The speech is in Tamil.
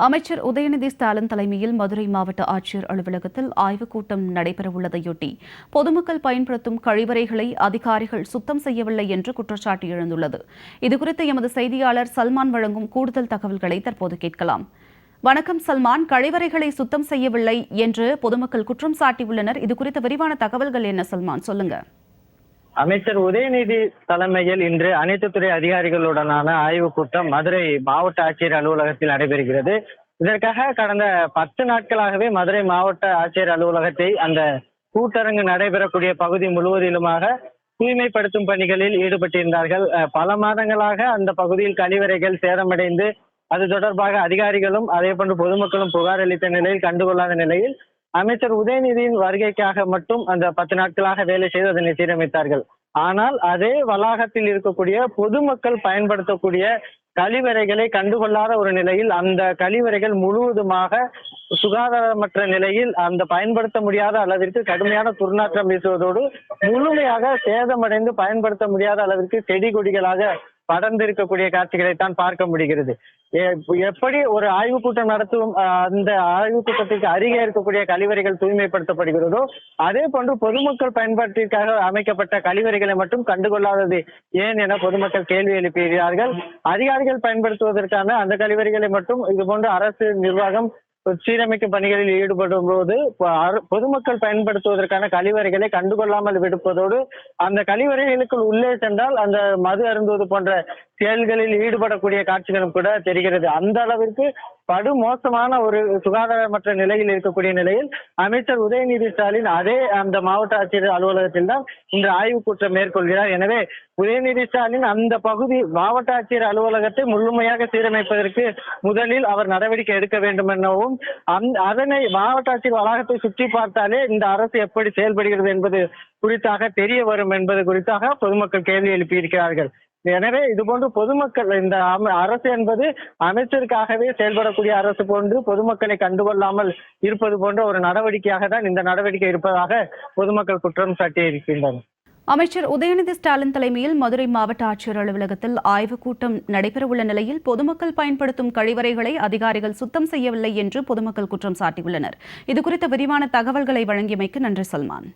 அமைச்சர் உதயநிதி ஸ்டாலின் தலைமையில் மதுரை மாவட்ட ஆட்சியர் அலுவலகத்தில் ஆய்வுக் கூட்டம் நடைபெறவுள்ளதையொட்டி பொதுமக்கள் பயன்படுத்தும் கழிவறைகளை அதிகாரிகள் சுத்தம் செய்யவில்லை என்று குற்றச்சாட்டு எழுந்துள்ளது. இதுகுறித்து எமது செய்தியாளர் சல்மான் வழங்கும் கூடுதல் தகவல்களை தற்போது கேட்கலாம். வணக்கம் சல்மான், கழிவறைகளை சுத்தம் செய்யவில்லை என்று பொதுமக்கள் குற்றம் சாட்டியுள்ளனர். இதுகுறித்த விரிவான தகவல்கள் என்ன சல்மான், சொல்லுங்க. அமைச்சர் உதயநிதி தலைமையில் இன்று அனைத்து துறை அதிகாரிகளுடனான ஆய்வுக் கூட்டம் மதுரை மாவட்ட ஆட்சியர் அலுவலகத்தில் நடைபெறுகிறது. இதற்காக கடந்த 10 நாட்களாகவே மதுரை மாவட்ட ஆட்சியர் அலுவலகத்தை அந்த கூட்டரங்கு நடைபெறக்கூடிய பகுதி முழுவதிலுமாக தூய்மைப்படுத்தும் பணிகளில் ஈடுபட்டிருந்தார்கள். பல மாதங்களாக அந்த பகுதியில் கழிவறைகள் சேதமடைந்து அது தொடர்பாக அதிகாரிகளும் அதே போன்று பொதுமக்களும் புகார் அளித்த நிலையில் கண்டுகொள்ளாத நிலையில் அமைச்சர் உதயநிதியின் வருகைக்காக மட்டும் அந்த 10 நாட்களாக வேலை செய்து அதனை சீரமைத்தார்கள். ஆனால் அதே வளாகத்தில் இருக்கக்கூடிய பொதுமக்கள் பயன்படுத்தக்கூடிய கழிவறைகளை கண்டுகொள்ளாத ஒரு நிலையில் அந்த கழிவறைகள் முழுவதுமாக சுகாதாரமற்ற நிலையில் அந்த பயன்படுத்த முடியாத அளவிற்கு கடுமையான துர்நாற்றம் வீசுவதோடு முழுமையாக சேதமடைந்து பயன்படுத்த முடியாத அளவிற்கு செடி கொடிகளாக படர்ந்திருக்கக்கூடிய காட்சிகளைத்தான் பார்க்க முடிகிறது. எப்படி ஒரு ஆய்வுக் கூட்டம் நடத்தும் அந்த ஆய்வுக் கூட்டத்திற்கு அருகே இருக்கக்கூடிய கழிவறைகள் தூய்மைப்படுத்தப்படுகிறதோ அதே போன்று பொதுமக்கள் பயன்பாட்டிற்காக அமைக்கப்பட்ட கழிவறைகளை மட்டும் கண்டுகொள்ளாதது ஏன் என பொதுமக்கள் கேள்வி எழுப்புகிறார்கள். அதிகாரிகள் பயன்படுத்துவதற்கான அந்த கழிவறைகளை மட்டும் இதுபோன்று அரசு நிர்வாகம் சீரமைக்கும் பணிகளில் ஈடுபடும் போது பொதுமக்கள் பயன்படுத்துவதற்கான கழிவறைகளை கண்டுகொள்ளாமல் விடுப்பதோடு அந்த கழிவறைகளுக்குள் உள்ளே சென்றால் அந்த மது அருந்துவது போன்ற செயல்களில் ஈடுபடக்கூடிய காட்சிகளும் கூட தெரிகிறது. அந்த அளவிற்கு படுமோசமான ஒரு சுகாதாரமற்ற நிலையில் இருக்கக்கூடிய நிலையில் அமைச்சர் உதயநிதி ஸ்டாலின் அதே அந்த மாவட்ட ஆட்சியர் அலுவலகத்தில் தான் இன்று ஆய்வுக் கூட்டம் மேற்கொள்கிறார். எனவே உதயநிதி ஸ்டாலின் அந்த பகுதி மாவட்ட ஆட்சியர் அலுவலகத்தை முழுமையாக சீரமைப்பதற்கு முதலில் அவர் நடவடிக்கை எடுக்க வேண்டும் எனவும் அதனை மாவட்ட ஆட்சியர் வளாகத்தை சுற்றி பார்த்தாலே இந்த அரசு எப்படி செயல்படுகிறது என்பது குறித்தாக தெரிய வரும் என்பது குறித்தாக பொதுமக்கள் கேள்வி எழுப்பியிருக்கிறார்கள். எனவே இதுபோன்று பொதுமக்கள் இந்த அரசு என்பது அமைச்சருக்காகவே செயல்படக்கூடிய அரசு போன்று பொதுமக்களை கண்டுகொள்ளாமல் இருப்பது போன்ற ஒரு நடவடிக்கையாக தான் இந்த நடவடிக்கை இருப்பதாக பொதுமக்கள் குற்றம் சாட்டியிருக்கின்றனர். அமைச்சர் உதயநிதி ஸ்டாலின் தலைமையில் மதுரை மாவட்ட ஆட்சியர் அலுவலகத்தில் ஆய்வுக் கூட்டம் நடைபெறவுள்ள நிலையில் பொதுமக்கள் பயன்படுத்தும் கழிவறைகளை அதிகாரிகள் சுத்தம் செய்யவில்லை என்று பொதுமக்கள் குற்றம் சாட்டியுள்ளனர். இதுகுறித்த விரிவான தகவல்களை வழங்கியமைக்கு நன்றி சல்மான்.